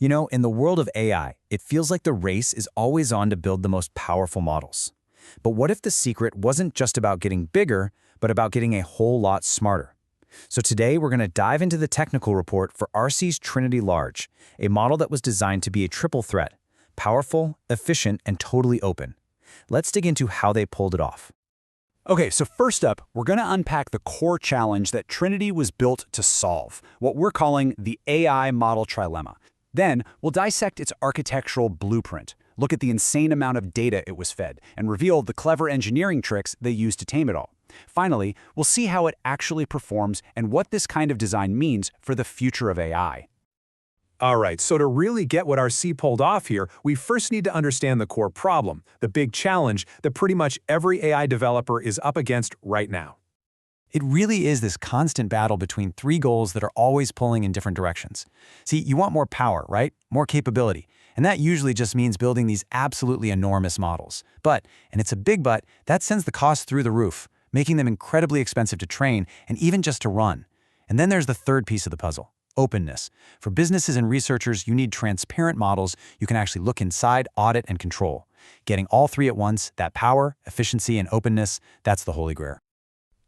You know, in the world of AI, it feels like the race is always on to build the most powerful models. But what if the secret wasn't just about getting bigger, but about getting a whole lot smarter? So today we're going to dive into the technical report for Arcee's Trinity Large, a model that was designed to be a triple threat: powerful, efficient, and totally open. Let's dig into how they pulled it off. Okay, so first up, we're going to unpack the core challenge that Trinity was built to solve, what we're calling the AI model trilemma. Then, we'll dissect its architectural blueprint, look at the insane amount of data it was fed, and reveal the clever engineering tricks they used to tame it all. Finally, we'll see how it actually performs and what this kind of design means for the future of AI. All right, so to really get what Arcee pulled off here, we first need to understand the core problem, the big challenge that pretty much every AI developer is up against right now. It really is this constant battle between three goals that are always pulling in different directions. See, you want more power, right? More capability. And that usually just means building these absolutely enormous models. But, and it's a big but, that sends the cost through the roof, making them incredibly expensive to train and even just to run. And then there's the third piece of the puzzle: openness. For businesses and researchers, you need transparent models you can actually look inside, audit, and control. Getting all three at once, that power, efficiency, and openness, that's the holy grail.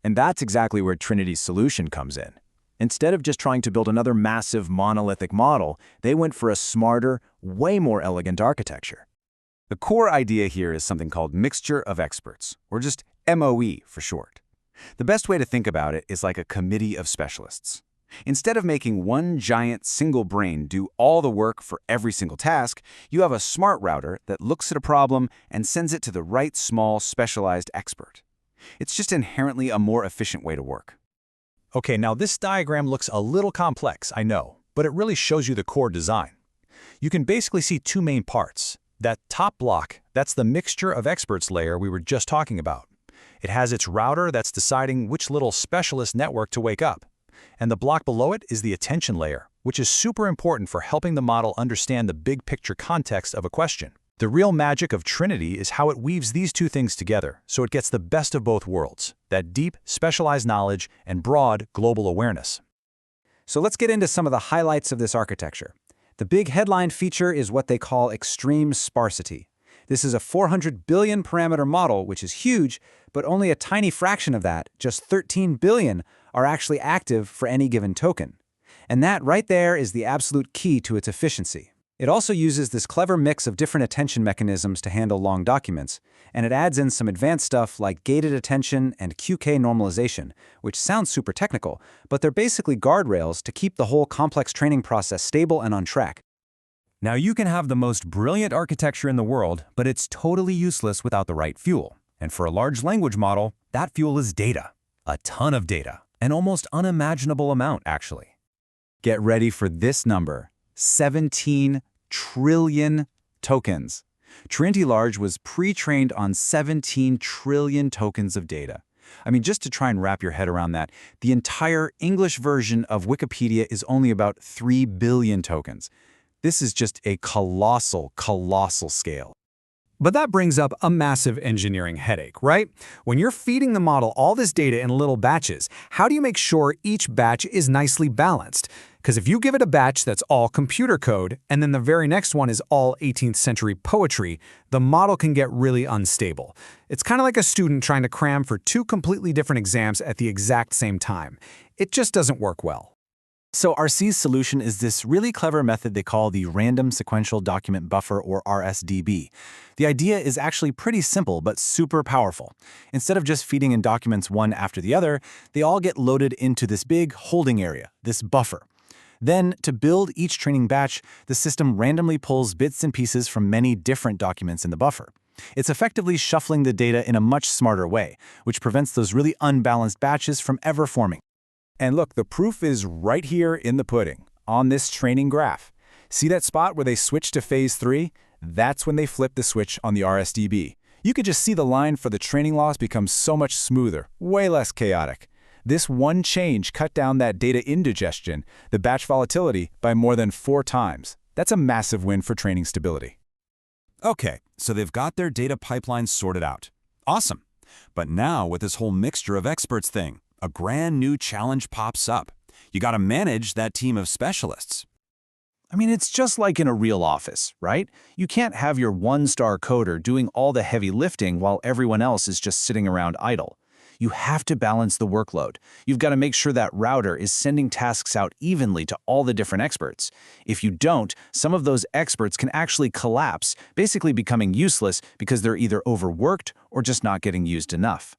And that's exactly where Trinity's solution comes in. Instead of just trying to build another massive monolithic model, they went for a smarter, way more elegant architecture. The core idea here is something called mixture of experts, or just MOE for short. The best way to think about it is like a committee of specialists. Instead of making one giant single brain do all the work for every single task, you have a smart router that looks at a problem and sends it to the right small specialized expert. It's just inherently a more efficient way to work. Okay, now this diagram looks a little complex, I know, but it really shows you the core design. You can basically see two main parts. That top block, that's the mixture of experts layer we were just talking about. It has its router that's deciding which little specialist network to wake up. And the block below it is the attention layer, which is super important for helping the model understand the big picture context of a question. The real magic of Trinity is how it weaves these two things together, so it gets the best of both worlds: that deep, specialized knowledge and broad, global awareness. So let's get into some of the highlights of this architecture. The big headline feature is what they call extreme sparsity. This is a 400 billion parameter model, which is huge, but only a tiny fraction of that, just 13 billion, are actually active for any given token. And that right there is the absolute key to its efficiency. It also uses this clever mix of different attention mechanisms to handle long documents, and it adds in some advanced stuff like gated attention and QK normalization, which sounds super technical, but they're basically guardrails to keep the whole complex training process stable and on track. Now you can have the most brilliant architecture in the world, but it's totally useless without the right fuel. And for a large language model, that fuel is data. A ton of data. An almost unimaginable amount, actually. Get ready for this number: 17 trillion tokens. Trinity Large was pre-trained on 17 trillion tokens of data. I mean, just to try and wrap your head around that, the entire English version of Wikipedia is only about 3 billion tokens. This is just a colossal, colossal scale. But that brings up a massive engineering headache, right? When you're feeding the model all this data in little batches, how do you make sure each batch is nicely balanced? Because if you give it a batch that's all computer code, and then the very next one is all 18th century poetry, the model can get really unstable. It's kind of like a student trying to cram for two completely different exams at the exact same time. It just doesn't work well. So Arcee's solution is this really clever method they call the Random Sequential Document Buffer, or RSDB. The idea is actually pretty simple but super powerful. Instead of just feeding in documents one after the other, they all get loaded into this big holding area, this buffer. Then, to build each training batch, the system randomly pulls bits and pieces from many different documents in the buffer. It's effectively shuffling the data in a much smarter way, which prevents those really unbalanced batches from ever forming. And look, the proof is right here in the pudding, on this training graph. See that spot where they switch to phase 3? That's when they flip the switch on the RSDB. You could just see the line for the training loss become so much smoother, way less chaotic. This one change cut down that data indigestion, the batch volatility, by more than 4 times. That's a massive win for training stability. Okay, so they've got their data pipelines sorted out. Awesome. But now with this whole mixture of experts thing, a brand new challenge pops up. You got to manage that team of specialists. I mean, it's just like in a real office, right? You can't have your one-star coder doing all the heavy lifting while everyone else is just sitting around idle. You have to balance the workload. You've got to make sure that router is sending tasks out evenly to all the different experts. If you don't, some of those experts can actually collapse, basically becoming useless because they're either overworked or just not getting used enough.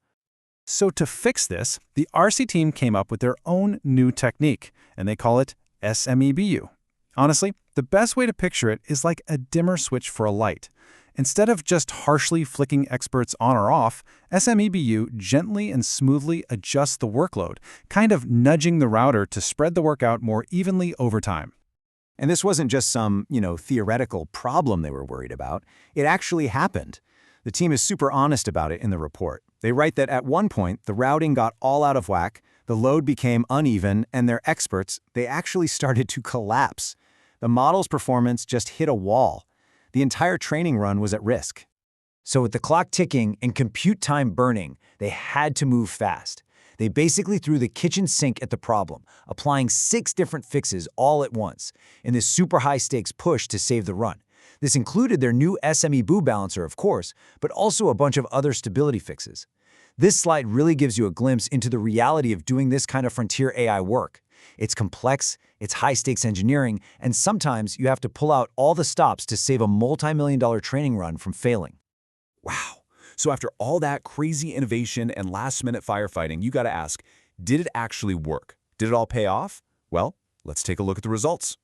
So to fix this, the Arcee team came up with their own new technique, and they call it SMEBU. Honestly, the best way to picture it is like a dimmer switch for a light. Instead of just harshly flicking experts on or off, SMEBU gently and smoothly adjusts the workload, kind of nudging the router to spread the work out more evenly over time. And this wasn't just some, theoretical problem they were worried about. It actually happened. The team is super honest about it in the report. They write that at one point, the routing got all out of whack, the load became uneven, and their experts, they actually started to collapse. The model's performance just hit a wall. The entire training run was at risk. So with the clock ticking and compute time burning, they had to move fast. They basically threw the kitchen sink at the problem, applying 6 different fixes all at once, in this super high-stakes push to save the run. This included their new SMEBU balancer, of course, but also a bunch of other stability fixes. This slide really gives you a glimpse into the reality of doing this kind of frontier AI work. It's complex, it's high-stakes engineering, and sometimes you have to pull out all the stops to save a multi-million-dollar training run from failing. Wow. So after all that crazy innovation and last-minute firefighting, you gotta ask, did it actually work? Did it all pay off? Well, let's take a look at the results.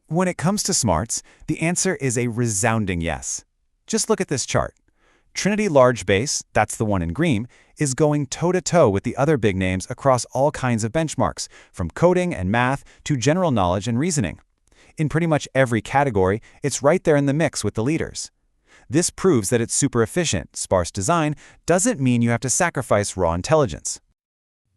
When it comes to smarts, the answer is a resounding yes. Just look at this chart. Trinity Large Base, that's the one in green, is going toe-to-toe with the other big names across all kinds of benchmarks, from coding and math to general knowledge and reasoning. In pretty much every category, it's right there in the mix with the leaders. This proves that it's super efficient. Sparse design doesn't mean you have to sacrifice raw intelligence.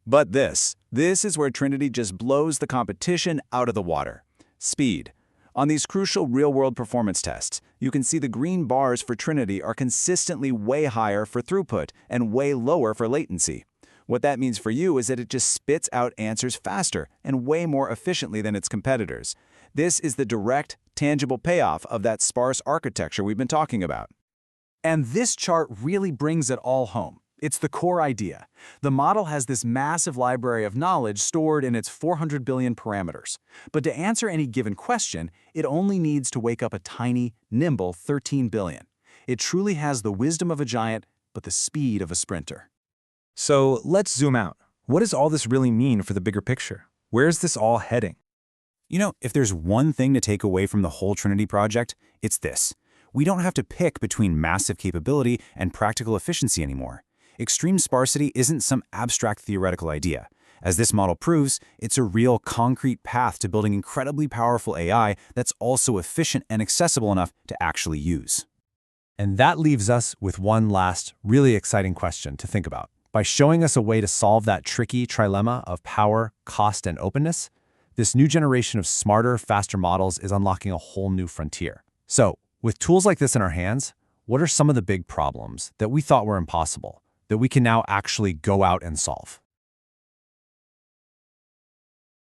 But this is where Trinity just blows the competition out of the water. Speed. On these crucial real-world performance tests, you can see the green bars for Trinity are consistently way higher for throughput and way lower for latency. What that means for you is that it just spits out answers faster and way more efficiently than its competitors. This is the direct, tangible payoff of that sparse architecture we've been talking about. And this chart really brings it all home. It's the core idea. The model has this massive library of knowledge stored in its 400 billion parameters. But to answer any given question, it only needs to wake up a tiny, nimble 13 billion. It truly has the wisdom of a giant, but the speed of a sprinter. So let's zoom out. What does all this really mean for the bigger picture? Where's this all heading? If there's one thing to take away from the whole Trinity project, it's this. We don't have to pick between massive capability and practical efficiency anymore. Extreme sparsity isn't some abstract theoretical idea. As this model proves, it's a real concrete path to building incredibly powerful AI that's also efficient and accessible enough to actually use. And that leaves us with one last, really exciting question to think about. By showing us a way to solve that tricky trilemma of power, cost, and openness, this new generation of smarter, faster models is unlocking a whole new frontier. So, with tools like this in our hands, what are some of the big problems that we thought were impossible that we can now actually go out and solve?